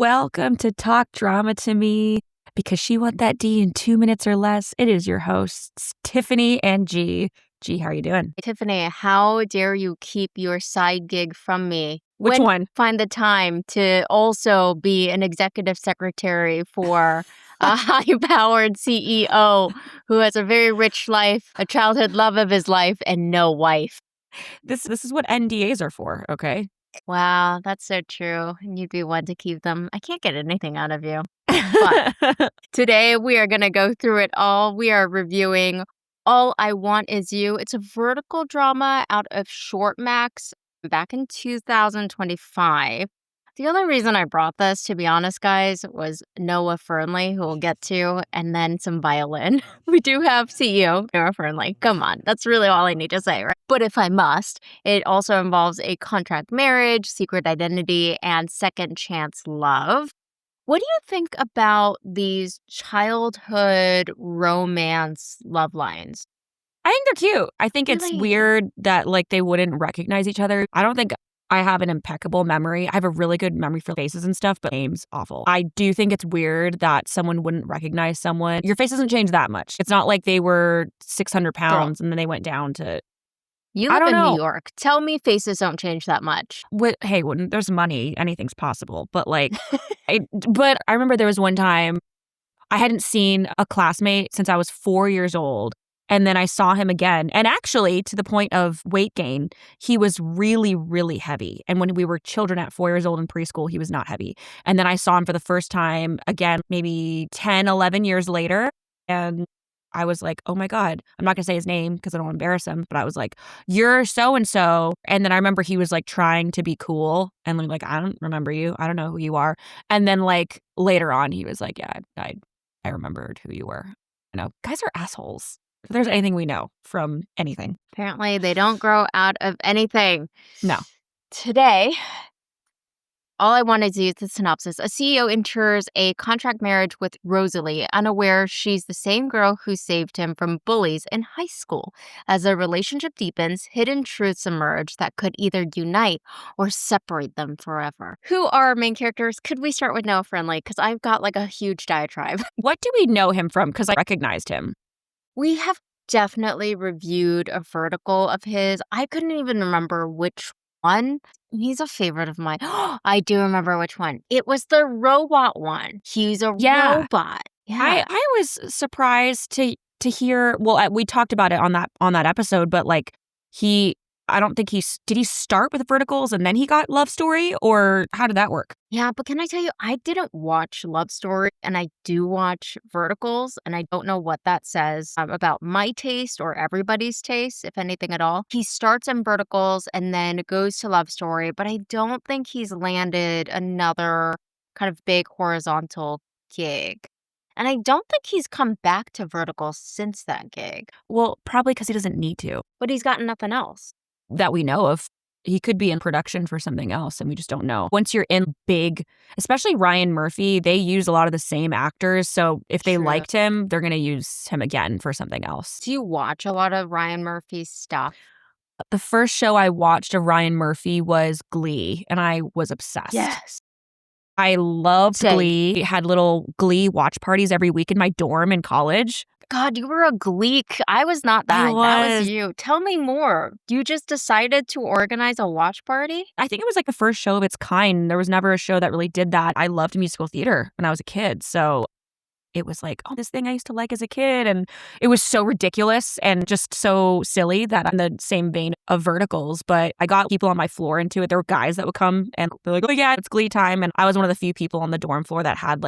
Welcome to Talk Drama to Me, because she want that D in 2 minutes or less. It is your hosts, Tiffany and G. G, how are you doing? Hey, Tiffany, how dare you keep your side gig from me? Which When one? find the time to also be an executive secretary for a high-powered CEO who has a very rich life, a childhood love of his life, and no wife. This is what NDAs are for, okay? Wow, that's so true. And you'd be one to keep them. I can't get anything out of you. But today we are going to go through it all. We are reviewing All I Want Is You. It's a vertical drama out of Short Max back in 2025. The only reason I brought this, to be honest, guys, was Noah Fernley, who we'll get to, and then some violin. We do have CEO Noah Fernley. Come on, that's really all I need to say, right? But if I must, it also involves a contract marriage, secret identity, and second chance love. What do you think about these childhood romance love lines? I think they're cute. I think it's Really? weird that they wouldn't recognize each other. I don't think I have an impeccable memory. I have a really good memory for faces and stuff, but names awful. I do think it's weird that someone wouldn't recognize someone. Your face doesn't change that much. It's not like they were 600 pounds and then they went down to... You I live don't in know. New York. Tell me faces don't change that much. Hey, when there's money, anything's possible. But but I remember there was one time I hadn't seen a classmate since I was 4 years old. And then I saw him again. And actually, to the point of weight gain, he was really, really heavy. And when we were children at 4 years old in preschool, he was not heavy. And then I saw him for the first time again, maybe 10, 11 years later. And I was like, oh my God, I'm not going to say his name because I don't want to embarrass him. But I was like, you're so-and-so. And then I remember he was trying to be cool. And I don't remember you. I don't know who you are. And then later on, he was like, yeah, I remembered who you were. Guys are assholes. If there's anything we know from anything. Apparently, they don't grow out of anything. No. Today, all I want to do is the synopsis. A CEO enters a contract marriage with Rosalie, unaware she's the same girl who saved him from bullies in high school. As their relationship deepens, hidden truths emerge that could either unite or separate them forever. Who are our main characters? Could we start with Noah Fernley? Because I've got a huge diatribe. What do we know him from? Because I recognized him. We have definitely reviewed a vertical of his. I couldn't even remember which one. He's a favorite of mine. I do remember which one. It was the robot one. He's a robot. Yeah. I was surprised to hear. Well, we talked about it on that episode, but I don't think did he start with verticals and then he got Love Story, or how did that work? Yeah, but can I tell you, I didn't watch Love Story, and I do watch verticals, and I don't know what that says about my taste or everybody's taste, if anything at all. He starts in verticals and then goes to Love Story, but I don't think he's landed another kind of big horizontal gig. And I don't think he's come back to verticals since that gig. Well, probably because he doesn't need to. But he's got nothing else that we know of. He could be in production for something else, and we just don't know. Once you're in big, especially Ryan Murphy, they use a lot of the same actors. So if they liked him, they're going to use him again for something else. Do you watch a lot of Ryan Murphy's stuff? The first show I watched of Ryan Murphy was Glee, and I was obsessed. Yes. I loved Glee. We had little Glee watch parties every week in my dorm in college. God, you were a Gleek. I was not that. That was you. Tell me more. You just decided to organize a watch party? I think it was the first show of its kind. There was never a show that really did that. I loved musical theater when I was a kid. So it was this thing I used to like as a kid. And it was so ridiculous and just so silly that I'm the same vein of verticals. But I got people on my floor into it. There were guys that would come and they're like, oh yeah, it's Glee time. And I was one of the few people on the dorm floor that had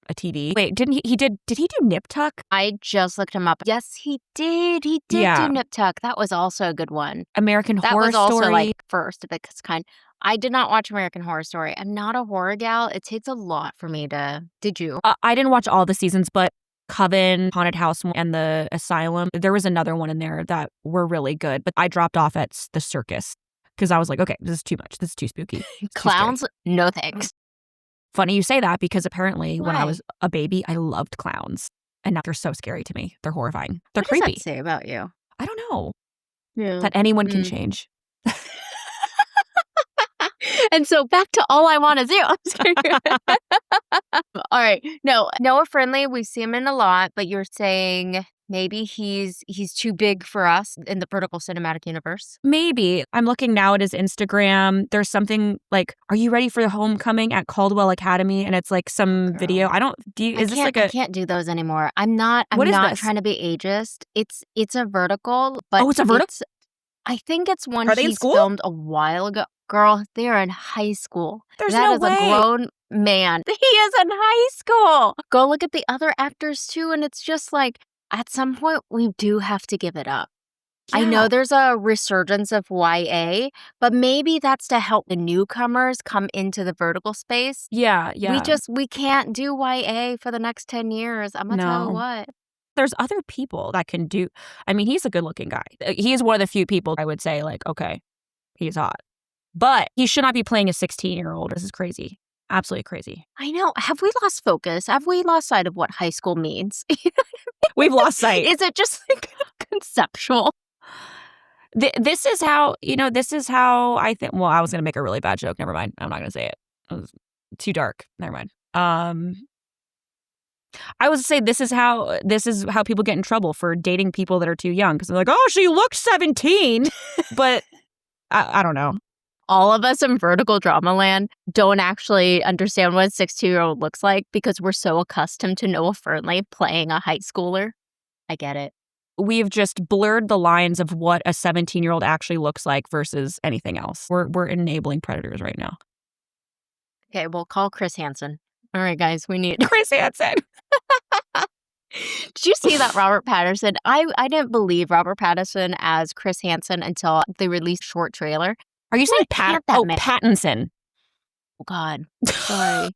a TV. Wait, did he do Nip Tuck? I just looked him up. Yes, he did. He did do Nip Tuck. That was also a good one. American Horror Story. That was also first of its kind. I did not watch American Horror Story. I'm not a horror gal. It takes a lot for me to... Did you? I didn't watch all the seasons, but Coven, Haunted House, and The Asylum. There was another one in there that were really good, but I dropped off at The Circus because I was like, okay, this is too much. This is too spooky. Clowns? No thanks. Funny you say that because apparently when I was a baby, I loved clowns. And now they're so scary to me. They're horrifying. They're creepy. What does that say about you? I don't know. Yeah. That anyone can change. And so back to All I Want Is You. I'm just kidding. All right. No, Noah Fernley, we see him in a lot, but you're saying maybe he's too big for us in the vertical cinematic universe. Maybe. I'm looking now at his Instagram. There's something like, "Are you ready for the homecoming at Caldwell Academy?" And it's like some video. I can't do those anymore. I'm not What is this? trying to be ageist. It's a vertical, but Oh, it's a vertical? I think it's one Are they in he's school? filmed a while ago. Girl, they are in high school. There's That no is way. a grown man. He is in high school. Go look at the other actors too, and it's just like, at some point, we do have to give it up. I know Yeah. there's a resurgence of YA, but maybe that's to help the newcomers come into the vertical space. Yeah. We can't do YA for the next 10 years. I'm going to tell you No. what. There's other people that can do. I mean, he's a good-looking guy. He is one of the few people I would say, like, okay, he's hot. But he should not be playing a 16-year-old. This is crazy. Absolutely crazy. I know. Have we lost focus? Have we lost sight of what high school means? We've lost sight. Is it just like conceptual? This is how I think. Well, I was going to make a really bad joke. Never mind. I'm not going to say it. It was too dark. Never mind. I would say this is how people get in trouble for dating people that are too young, because they're like, "Oh, she looked 17," but I don't know. All of us in vertical drama land don't actually understand what a 16-year-old looks like because we're so accustomed to Noah Fernley playing a high schooler. I get it. We've just blurred the lines of what a 17-year-old actually looks like versus anything else. We're enabling predators right now. Okay, we'll call Chris Hansen. All right, guys, we need Chris Hansen. Did you see that Robert Pattinson? I didn't believe Robert Pattinson as Chris Hansen until they released a short trailer. Are you saying Pattinson? Oh, God. Sorry.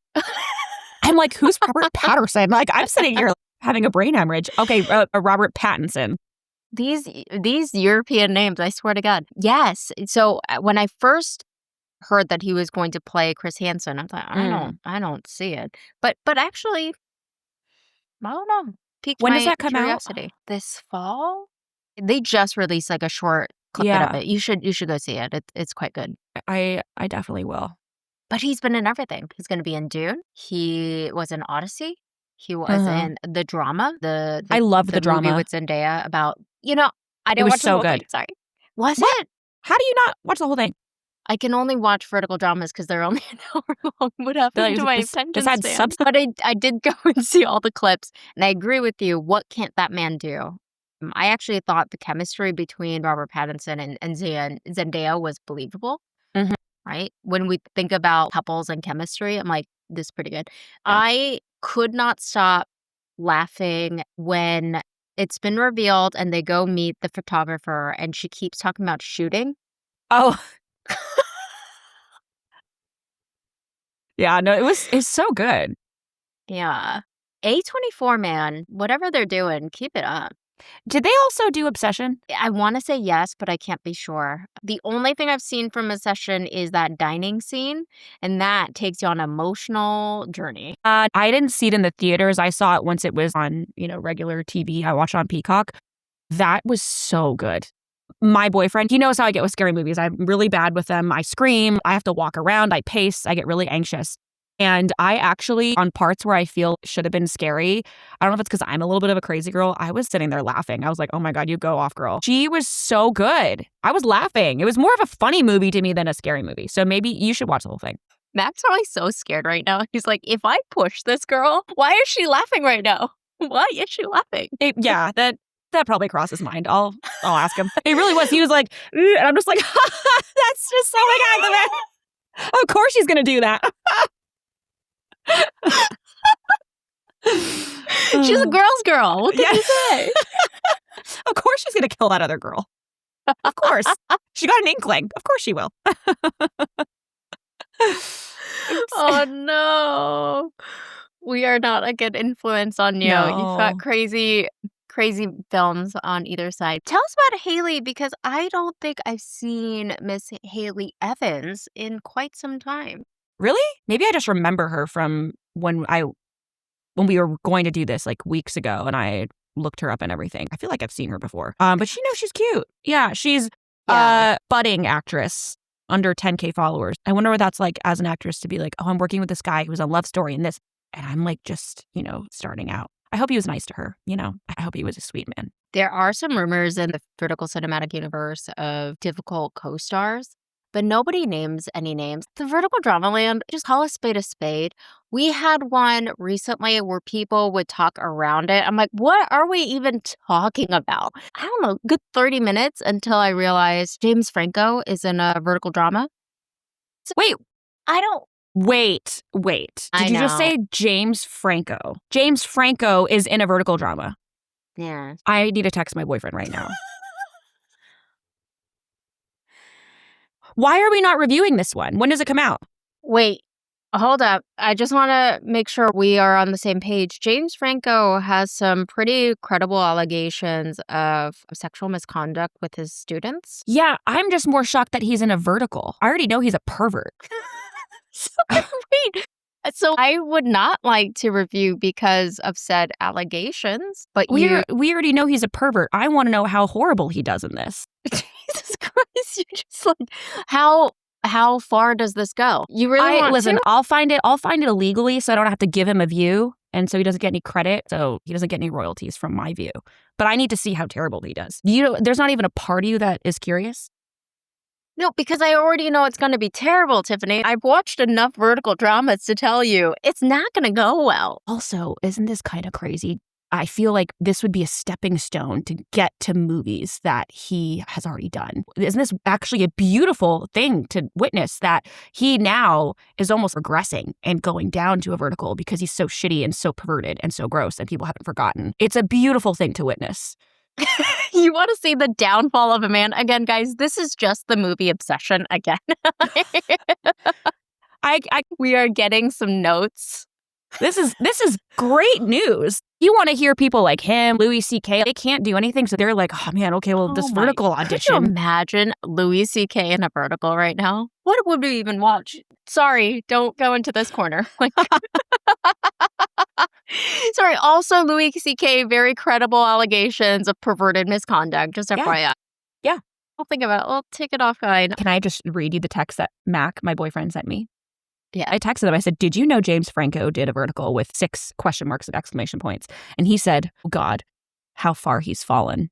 I'm like, who's Robert Pattinson? Like, I'm sitting here having a brain hemorrhage. Okay, Robert Pattinson. These European names, I swear to God. Yes. So when I first heard that he was going to play Chris Hansen, I thought, I don't see it. But actually, I don't know. Piqued When my does that come curiosity. out? This fall? They just released like a short clip of it. You should go see it. It's quite good. I definitely will. But he's been in everything. He's going to be in Dune. He was in Odyssey. He was in the drama. I love the drama movie with Zendaya about, I didn't was watch so the whole good. thing. Sorry. Was What? it? How do you not watch the whole thing? I can only watch vertical dramas because they're only an hour long. What happened to my attention had span? substance. But I did go and see all the clips, and I agree with you. What can't that man do? I actually thought the chemistry between Robert Pattinson and Zendaya was believable, right? When we think about couples and chemistry, I'm like, this is pretty good. Yeah. I could not stop laughing when it's been revealed and they go meet the photographer and she keeps talking about shooting. Oh. Yeah, no, it's so good. Yeah. A24, man, whatever they're doing, keep it up. Did they also do Obsession? I want to say yes, but I can't be sure. The only thing I've seen from Obsession is that dining scene, and that takes you on an emotional journey. I didn't see it in the theaters. I saw it once it was on, regular TV. I watched it on Peacock. That was so good. My boyfriend, he knows how I get with scary movies. I'm really bad with them. I scream. I have to walk around. I pace. I get really anxious. And I actually, on parts where I feel should have been scary, I don't know if it's because I'm a little bit of a crazy girl, I was sitting there laughing. I was like, oh my God, you go off, girl. She was so good. I was laughing. It was more of a funny movie to me than a scary movie. So maybe you should watch the whole thing. Matt's probably so scared right now. He's like, if I push this girl, why is she laughing right now? Why is she laughing? That probably crossed his mind. I'll ask him. He really was. He was like, and I'm just like, that's just, oh my God, the man. Of course she's going to do that. She's a girl's girl. What can you say? Of course she's going to kill that other girl. Of course. She got an inkling. Of course she will. Oh, no. We are not a good influence on you. No. You've got crazy films on either side. Tell us about Haley, because I don't think I've seen Miss Haley Evans in quite some time. Really? Maybe I just remember her from when we were going to do this like weeks ago, and I looked her up and everything. I feel like I've seen her before. But she's cute. Yeah, she's a budding actress. under 10K followers. I wonder what that's like as an actress to be like, oh, I'm working with this guy who's a love story in this. And I'm like just, starting out. I hope he was nice to her. I hope he was a sweet man. There are some rumors in the vertical cinematic universe of difficult co-stars, but nobody names any names. The vertical drama land, just call a spade a spade. We had one recently where people would talk around it. I'm like, what are we even talking about? I don't know, good 30 minutes until I realized James Franco is in a vertical drama. Wait. I don't. Wait. Did you just say James Franco? James Franco is in a vertical drama. Yeah. I need to text my boyfriend right now. Why are we not reviewing this one? When does it come out? Wait, hold up. I just want to make sure we are on the same page. James Franco has some pretty credible allegations of sexual misconduct with his students. Yeah, I'm just more shocked that he's in a vertical. I already know he's a pervert. So I would not like to review because of said allegations, but we already know he's a pervert. I want to know how horrible he does in this. Jesus Christ, you're just like, how far does this go? You really listen, I'll find it illegally so I don't have to give him a view, and so he doesn't get any credit, so he doesn't get any royalties from my view. But I need to see how terrible he does. There's not even a part of you that is curious? No, because I already know it's going to be terrible, Tiffany. I've watched enough vertical dramas to tell you it's not going to go well. Also, isn't this kind of crazy? I feel like this would be a stepping stone to get to movies that he has already done. Isn't this actually a beautiful thing to witness, that he now is almost regressing and going down to a vertical because he's so shitty and so perverted and so gross and people haven't forgotten. It's a beautiful thing to witness. You want to see the downfall of a man? Again, guys, this is just the movie Obsession again. We are getting some notes. This is great news. You want to hear people like him, Louis C.K. They can't do anything, so they're like, oh man, okay, well, this vertical audition. Could you imagine Louis C.K. in a vertical right now? What would we even watch? Sorry, don't go into this corner. Sorry, also Louis C.K., very credible allegations of perverted misconduct, just FYI. Yeah. I'll think about it. I'll take it offline. Can I just read you the text that Mac, my boyfriend, sent me? Yeah. I texted him. I said, did you know James Franco did a vertical with 6 question marks and exclamation points? And he said, oh God, how far he's fallen.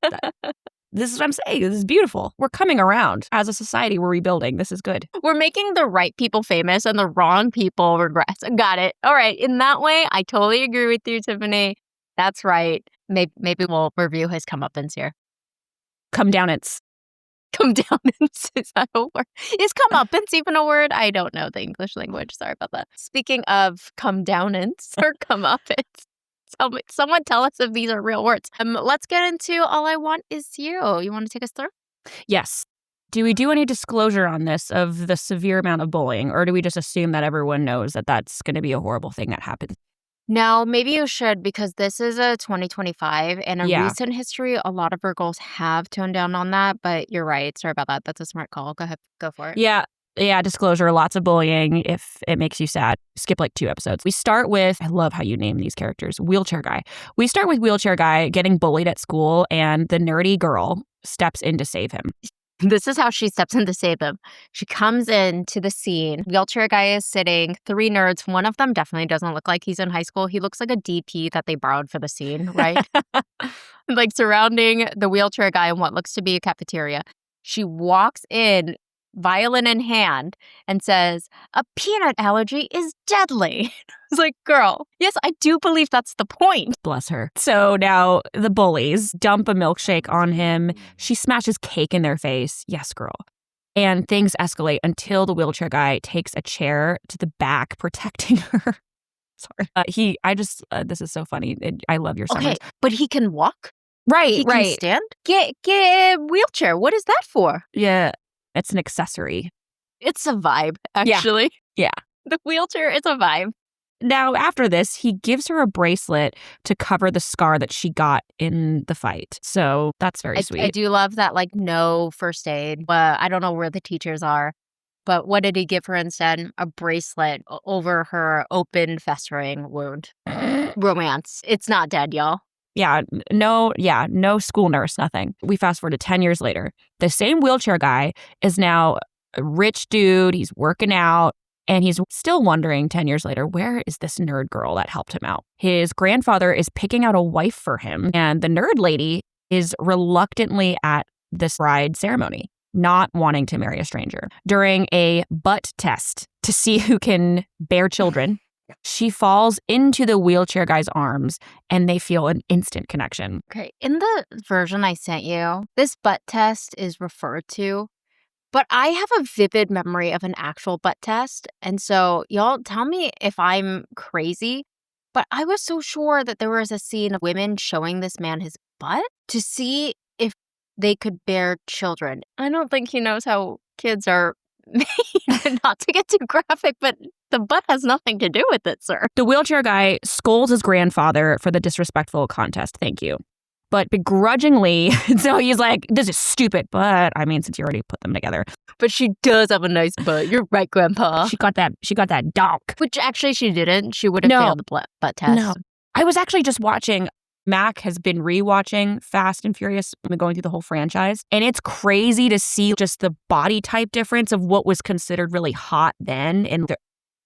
This is what I'm saying. This is beautiful. We're coming around. As a society, we're rebuilding. This is good. We're making the right people famous and the wrong people regress. Got it. All right. In that way, I totally agree with you, Tiffany. That's right. Maybe we'll review his comeuppance here. Come down it's. Come down is that a word? Is comeuppance even a word? I don't know the English language. Sorry about that. Speaking of come downance or comeuppance, someone tell us if these are real words. Let's get into All I Want Is You. You want to take us through? Yes. Do we do any disclosure on this of the severe amount of bullying, or do we just assume that everyone knows that that's going to be a horrible thing that happens? No, maybe you should, because this is a 2025, and in recent history, a lot of our girls have toned down on that, but you're right. Sorry about that. That's a smart call. Go ahead. Go for it. Yeah, disclosure, lots of bullying if it makes you sad. Skip like 2 episodes. We start with, I love how you name these characters, Wheelchair Guy. We start with Wheelchair Guy getting bullied at school, and the nerdy girl steps in to save him. This is how she steps in to save him. She comes into the scene. Wheelchair Guy is sitting. 3 nerds. One of them definitely doesn't look like he's in high school. He looks like a DP that they borrowed for the scene, right? Like surrounding the Wheelchair Guy in what looks to be a cafeteria. She walks in, violin in hand, and says, a peanut allergy is deadly. It's like, girl, yes, I do believe that's the point. Bless her. So now the bullies dump a milkshake on him. She smashes cake in their face. Yes, girl. And things escalate until the Wheelchair Guy takes a chair to the back, protecting her. Sorry. This is so funny. I love your summers. Okay, but he can walk? Right, he can stand? Get a wheelchair. What is that for? Yeah, it's an accessory. It's a vibe, actually. Yeah. The wheelchair is a vibe. Now, after this, he gives her a bracelet to cover the scar that she got in the fight. So that's very sweet. I do love that, like, no first aid. I don't know where the teachers are. But what did he give her instead? A bracelet over her open, festering wound. Romance. It's not dead, y'all. No school nurse, nothing. We fast forward to 10 years later. The same Wheelchair Guy is now a rich dude. He's working out. And he's still wondering 10 years later, where is this nerd girl that helped him out? His grandfather is picking out a wife for him. And the nerd lady is reluctantly at this bride ceremony, not wanting to marry a stranger. During a butt test to see who can bear children, she falls into the wheelchair guy's arms and they feel an instant connection. Okay. In the version I sent you, this butt test is referred to. But I have a vivid memory of an actual butt test. And so y'all tell me if I'm crazy, but I was so sure that there was a scene of women showing this man his butt to see if they could bear children. I don't think he knows how kids are made. Not to get too graphic, but the butt has nothing to do with it, sir. The wheelchair guy scolds his grandfather for the disrespectful contest. Thank you. But begrudgingly, so he's like, this is stupid. But I mean, since you already put them together. But she does have a nice butt. You're right, Grandpa. She got that donk. Which actually she didn't. She would have failed the butt test. No. I was actually just watching, Mac has been rewatching Fast and Furious, going through the whole franchise. And it's crazy to see just the body type difference of what was considered really hot then in the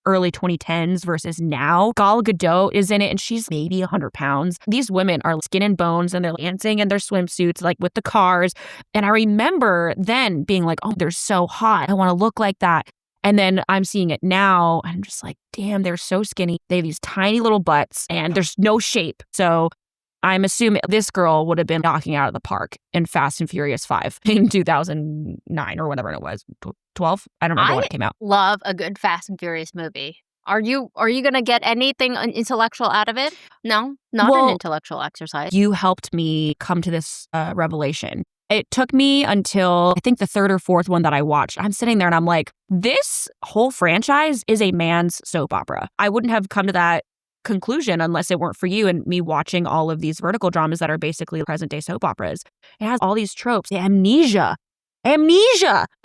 early 2010s versus now. Gal Gadot is in it and she's maybe 100 pounds. These women are skin and bones and they're dancing in their swimsuits like with the cars. And I remember then being like, oh, they're so hot. I want to look like that. And then I'm seeing it now. And I'm just like, damn, they're so skinny. They have these tiny little butts and there's no shape. So I'm assuming this girl would have been knocking out of the park in Fast and Furious 5 in 2009 or whatever it was. 12? I don't remember when it came out. Love a good Fast and Furious movie. Are you going to get anything intellectual out of it? No, not an intellectual exercise. You helped me come to this revelation. It took me until I think the third or fourth one that I watched. I'm sitting there and I'm like, this whole franchise is a man's soap opera. I wouldn't have come to that conclusion unless it weren't for you and me watching all of these vertical dramas that are basically present day soap operas. It has all these tropes. Amnesia. And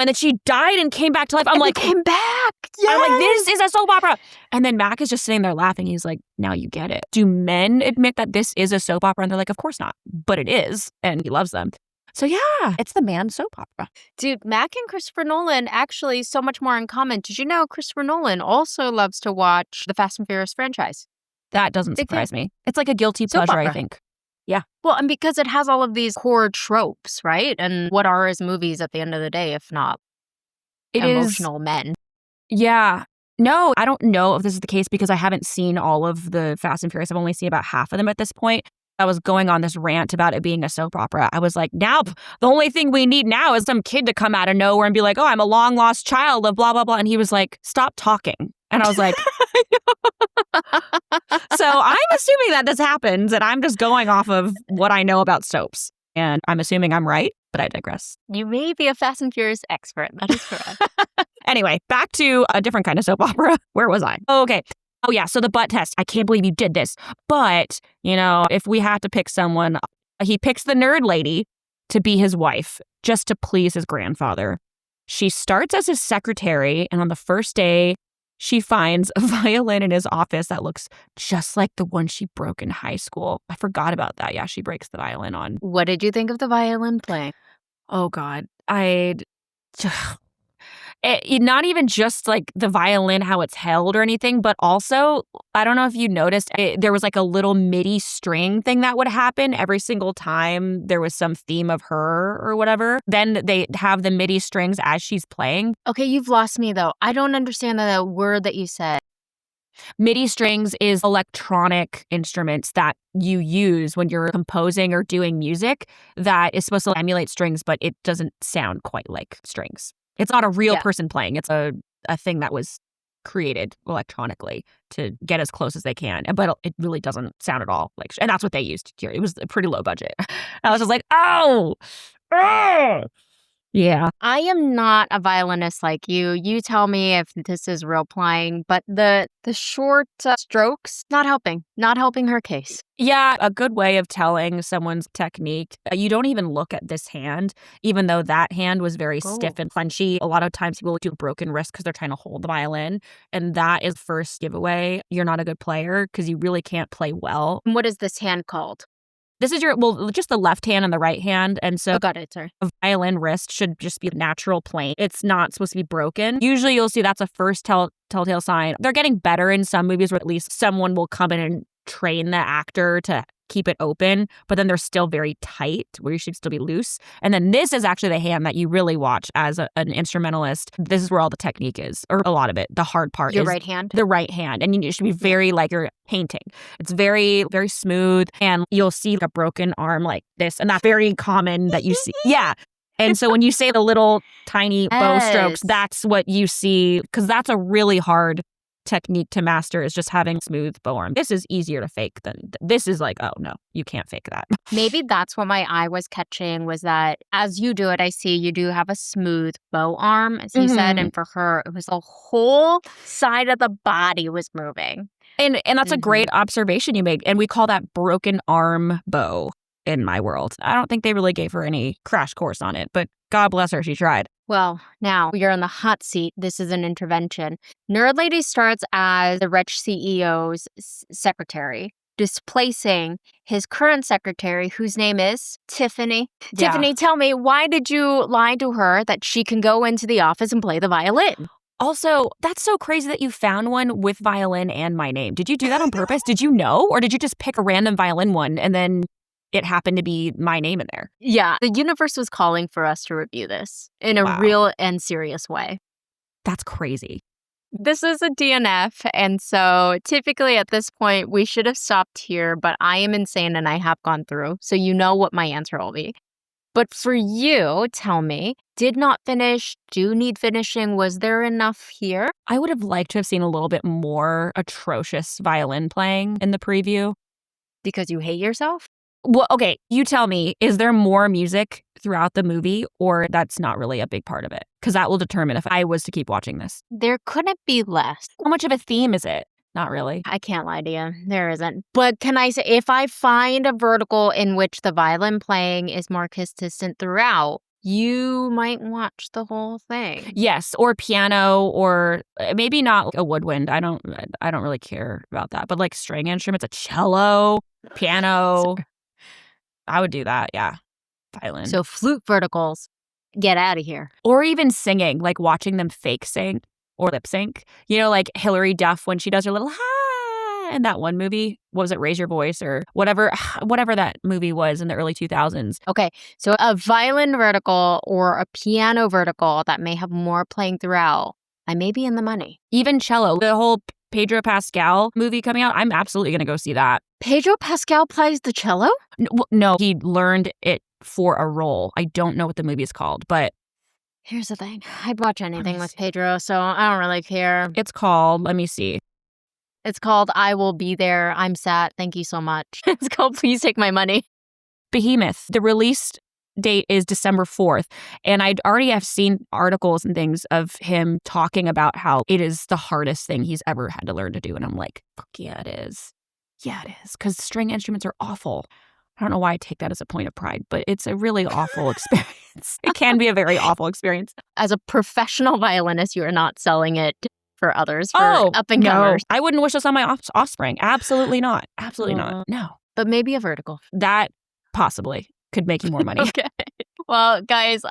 then she died and came back to life. I'm like, came back. Yes. I'm like, this is a soap opera. And then Mac is just sitting there laughing. He's like, now you get it. Do men admit that this is a soap opera? And they're like, of course not. But it is. And he loves them. So yeah, it's the man soap opera. Dude, Mac and Christopher Nolan actually so much more in common. Did you know Christopher Nolan also loves to watch the Fast and Furious franchise? That doesn't surprise me. It's like a guilty pleasure, I think. Yeah. Well, and because it has all of these core tropes, right? And what are his movies at the end of the day, if not emotional men? Yeah. No, I don't know if this is the case because I haven't seen all of the Fast and Furious. I've only seen about half of them at this point. I was going on this rant about it being a soap opera. I was like, now the only thing we need now is some kid to come out of nowhere and be like, oh, I'm a long lost child of blah, blah, blah. And he was like, stop talking. And I was like, so I'm assuming that this happens and I'm just going off of what I know about soaps. And I'm assuming I'm right, but I digress. You may be a Fast and Furious expert. That is correct. Anyway, back to a different kind of soap opera. Where was I? Oh, okay. Oh, yeah. So the butt test. I can't believe you did this. But, if we have to pick someone, he picks the nerd lady to be his wife just to please his grandfather. She starts as his secretary. And on the first day, she finds a violin in his office that looks just like the one she broke in high school. I forgot about that. Yeah, she breaks the violin on. What did you think of the violin playing? Oh, God. Not even just like the violin, how it's held or anything, but also, I don't know if you noticed, there was like a little MIDI string thing that would happen every single time there was some theme of her or whatever. Then they have the MIDI strings as she's playing. Okay, you've lost me though. I don't understand the word that you said. MIDI strings is electronic instruments that you use when you're composing or doing music that is supposed to emulate strings, but it doesn't sound quite like strings. It's not a real person playing. It's a thing that was created electronically to get as close as they can. But it really doesn't sound at all like, and that's what they used here. It was a pretty low budget. I was just like, oh. Yeah. I am not a violinist like you. You tell me if this is real playing, but the short strokes, not helping her case. Yeah, a good way of telling someone's technique. You don't even look at this hand, even though that hand was very stiff and clenchy. A lot of times people do a broken wrist because they're trying to hold the violin. And that is first giveaway. You're not a good player because you really can't play well. What is this hand called? This is just the left hand and the right hand. And so got it. Sorry. a violin wrist should just be a natural plane. It's not supposed to be broken. Usually you'll see that's a first telltale sign. They're getting better in some movies where at least someone will come in and train the actor to keep it open, but then they're still very tight where you should still be loose. And then this is actually the hand that you really watch as an instrumentalist. This is where all the technique is, or a lot of it. The hard part Your is right hand? the right hand. And you should be very like you're painting. It's very, very smooth. And you'll see a broken arm like this. And that's very common that you see. Yeah. And so when you say the little tiny bow strokes, that's what you see, because that's a really hard technique to master, is just having smooth bow arm. This is easier to fake than this is like, oh no, you can't fake that. Maybe that's what my eye was catching, was that as you do it, I see you do have a smooth bow arm, as you said, and for her, it was the whole side of the body was moving. And that's a great observation you make. And we call that broken arm bow in my world. I don't think they really gave her any crash course on it, but God bless her, she tried. Well, now you're in the hot seat. This is an intervention. Nerd Lady starts as the rich CEO's secretary, displacing his current secretary, whose name is Tiffany. Yeah. Tiffany, tell me, why did you lie to her that she can go into the office and play the violin? Also, that's so crazy that you found one with violin and my name. Did you do that on purpose? Did you know? Or did you just pick a random violin one and then it happened to be my name in there? Yeah, the universe was calling for us to review this in a real and serious way. That's crazy. This is a DNF, and so typically at this point, we should have stopped here, but I am insane and I have gone through, so you know what my answer will be. But for you, tell me, did not finish, do need finishing, was there enough here? I would have liked to have seen a little bit more atrocious violin playing in the preview. Because you hate yourself? Well, okay, you tell me, is there more music throughout the movie, or that's not really a big part of it? Because that will determine if I was to keep watching this. There couldn't be less. How much of a theme is it? Not really. I can't lie to you. There isn't. But can I say, if I find a vertical in which the violin playing is more consistent throughout, you might watch the whole thing. Yes, or piano, or maybe not a woodwind. I don't really care about that. But like string instruments, a cello, piano. I would do that, yeah. Violin. So flute verticals, get out of here. Or even singing, like watching them fake sing or lip sync. You know, like Hilary Duff when she does her little ha in that one movie. What was it, Raise Your Voice or whatever that movie was in the early 2000s. Okay, so a violin vertical or a piano vertical that may have more playing throughout, I may be in the money. Even cello, the whole Pedro Pascal movie coming out, I'm absolutely going to go see that. Pedro Pascal plays the cello? No, he learned it for a role. I don't know what the movie is called, but... Here's the thing. I'd watch anything with Pedro, so I don't really care. It's called, let me see. It's called I Will Be There. I'm sad. Thank you so much. It's called Please Take My Money. Behemoth. The release date is December 4th. And I'd already have seen articles and things of him talking about how it is the hardest thing he's ever had to learn to do. And I'm like, fuck yeah, it is. Yeah, it is. Because string instruments are awful. I don't know why I take that as a point of pride, but it's a really awful experience. It can be a very awful experience. As a professional violinist, you are not selling it for others, for up-and-comers. No. I wouldn't wish this on my offspring. Absolutely not. Absolutely not. No. But maybe a vertical. That possibly could make you more money. Okay. Well, guys,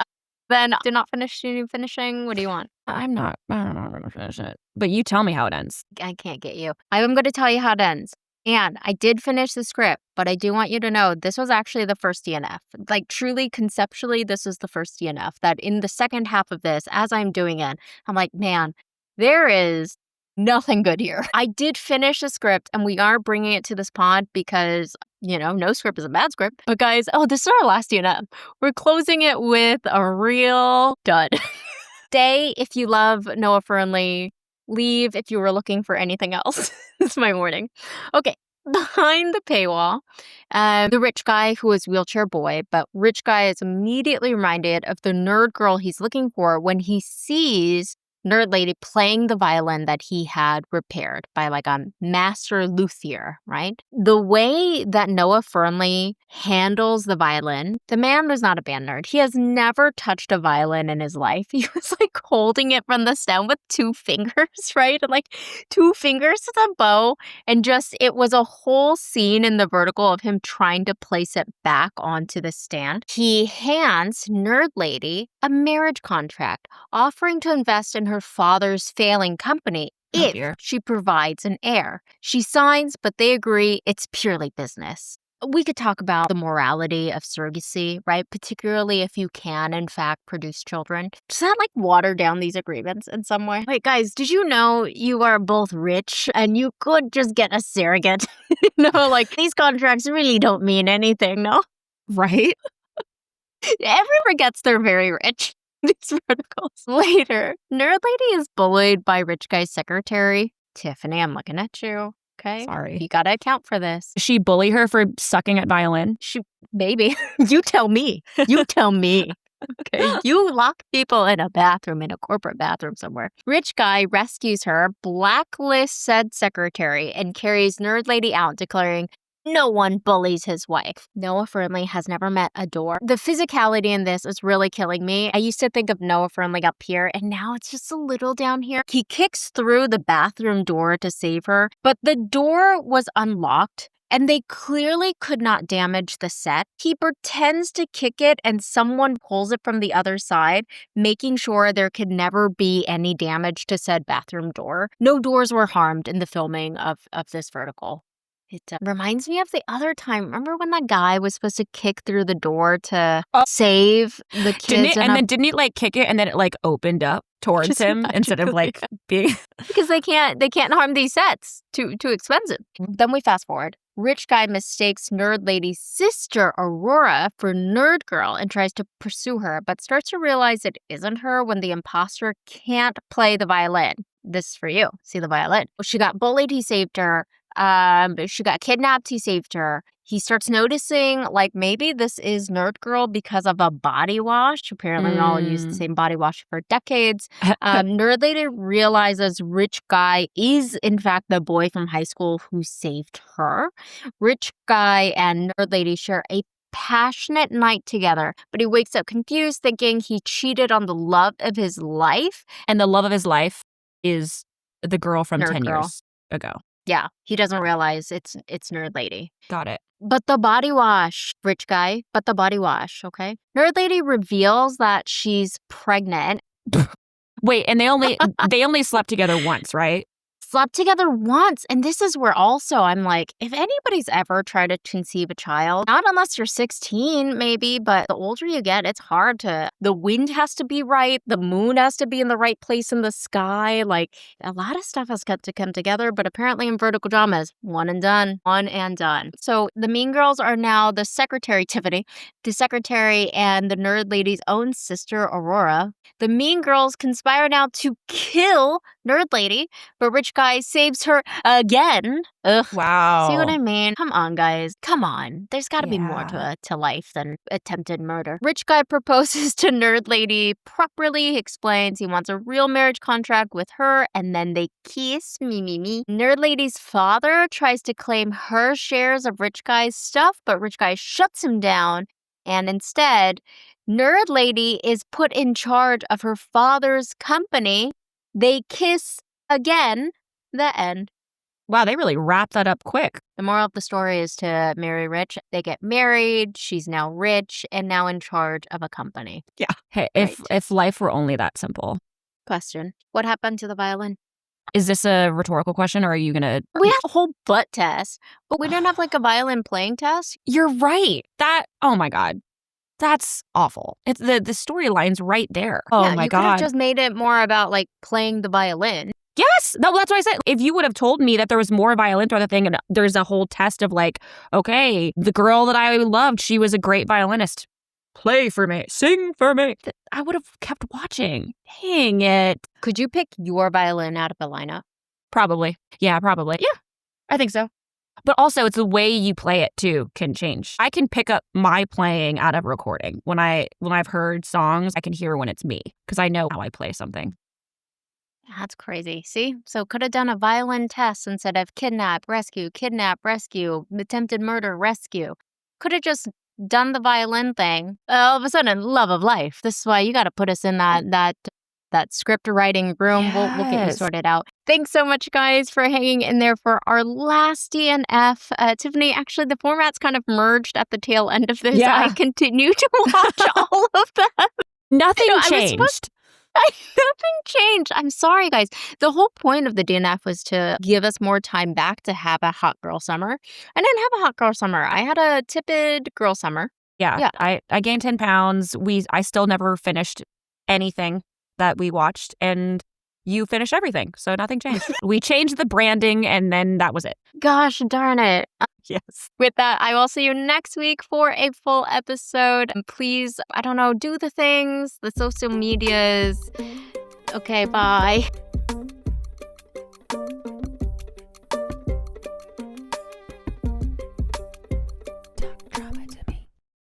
then did not finish finishing. What do you want? I'm not going to finish it. But you tell me how it ends. I can't get you. I'm going to tell you how it ends. And I did finish the script, but I do want you to know this was actually the first DNF. Like, truly, conceptually, this was the first DNF. That in the second half of this, as I'm doing it, I'm like, man, there is nothing good here. I did finish the script, and we are bringing it to this pod because, you know, no script is a bad script. But guys, this is our last DNF. We're closing it with a real dud. Stay if you love Noah Fernley. Leave if you were looking for anything else. It's my warning. Okay, behind the paywall, the rich guy who is wheelchair boy, but rich guy is immediately reminded of the nerd girl he's looking for when he sees Nerd Lady playing the violin that he had repaired by like a master luthier, right? The way that Noah Fernley handles the violin. The man was not a band nerd. He has never touched a violin in his life. He was like holding it from the stem with 2 fingers, right? And like 2 fingers to the bow. And just, it was a whole scene in the vertical of him trying to place it back onto the stand. He hands Nerd Lady a marriage contract, offering to invest in her father's failing company if she provides an heir. She signs, but they agree it's purely business. We could talk about the morality of surrogacy, right? Particularly if you can, in fact, produce children. Does that like water down these agreements in some way? Wait, guys, did you know you are both rich and you could just get a surrogate? Like these contracts really don't mean anything, no? Right? Everyone gets they're very rich. These verticals. Later, Nerd Lady is bullied by rich guy's secretary. Tiffany, I'm looking at you. Okay. Sorry. You gotta account for this. She bully her for sucking at violin? Maybe. You tell me. You tell me. Okay. You lock people in a bathroom, in a corporate bathroom somewhere. Rich guy rescues her, blacklists said secretary, and carries Nerd Lady out, declaring, "No one bullies his wife." Noah Fernley has never met a door. The physicality in this is really killing me. I used to think of Noah Fernley up here, and now it's just a little down here. He kicks through the bathroom door to save her, but the door was unlocked, and they clearly could not damage the set. He pretends to kick it, and someone pulls it from the other side, making sure there could never be any damage to said bathroom door. No doors were harmed in the filming of this vertical. It reminds me of the other time. Remember when that guy was supposed to kick through the door to save the kids? Didn't he like kick it and then it like opened up towards him instead of like being... Because they can't harm these sets. Too expensive. Then we fast forward. Rich guy mistakes Nerd Lady's sister, Aurora, for Nerd Girl and tries to pursue her, but starts to realize it isn't her when the imposter can't play the violin. This is for you. See the violin. She got bullied. He saved her. She got kidnapped. He saved her. He starts noticing, like, maybe this is Nerd Girl because of a body wash. Apparently, we all use the same body wash for decades. Nerd Lady realizes Rich Guy is, in fact, the boy from high school who saved her. Rich Guy and Nerd Lady share a passionate night together, but he wakes up confused, thinking he cheated on the love of his life. And the love of his life is the girl from Nerd 10 Girl. years ago. Yeah, he doesn't realize it's Nerd Lady. Got it. But the body wash, Rich Guy, but the body wash, okay? Nerd Lady reveals that she's pregnant. Wait, and they only slept together once, right? Slept together once. And this is where also I'm like, if anybody's ever tried to conceive a child, not unless you're 16 maybe, but the older you get, it's hard to, the wind has to be right. The moon has to be in the right place in the sky. Like a lot of stuff has got to come together, but apparently in vertical dramas, one and done. So the mean girls are now the secretary, Tiffany, the secretary and the Nerd Lady's own sister, Aurora. The mean girls conspire now to kill Nerd Lady, but Rich Guy saves her again. Ugh. Wow. See what I mean? Come on, guys. Come on. There's got to be more to life than attempted murder. Rich Guy proposes to Nerd Lady properly. He explains he wants a real marriage contract with her, and then they kiss. Me. Nerd Lady's father tries to claim her shares of Rich Guy's stuff, but Rich Guy shuts him down. And instead, Nerd Lady is put in charge of her father's company. They kiss again. The end. Wow, they really wrapped that up quick. The moral of the story is to marry rich. They get married. She's now rich and now in charge of a company. Yeah. Hey, if life were only that simple. Question. What happened to the violin? Is this a rhetorical question or are you going to... We have a whole butt test, but we don't have like a violin playing test. You're right. Oh my God. That's awful. It's the storyline's right there. Oh yeah, my God. You could have just made it more about like playing the violin. Yes. No, that's what I said. If you would have told me that there was more violin throughout the thing and there's a whole test of like, okay, the girl that I loved, she was a great violinist. Play for me. Sing for me. I would have kept watching. Dang it. Could you pick your violin out of the lineup? Probably. Yeah, probably. Yeah, I think so. But also, it's the way you play it, too, can change. I can pick up my playing out of recording. When I've heard songs, I can hear when it's me because I know how I play something. That's crazy. See? So could have done a violin test instead of kidnap, rescue, attempted murder, rescue. Could have just done the violin thing. All of a sudden, love of life. This is why you got to put us in that script writing room. We'll get you Yes. sorted out. Thanks so much, guys, for hanging in there for our last DNF. Tiffany, actually, the format's kind of merged at the tail end of this. Yeah. I continue to watch all of that. Nothing No, changed. Nothing changed. I'm sorry, guys. The whole point of the DNF was to give us more time back to have a hot girl summer. I didn't have a hot girl summer. I had a tepid girl summer. Yeah. Yeah. I gained 10 pounds. I still never finished anything that we watched, and you finished everything. So nothing changed. We changed the branding, and then that was it. Gosh darn it. Yes. With that, I will see you next week for a full episode. And please, I don't know, do the things, the social medias. Okay, bye.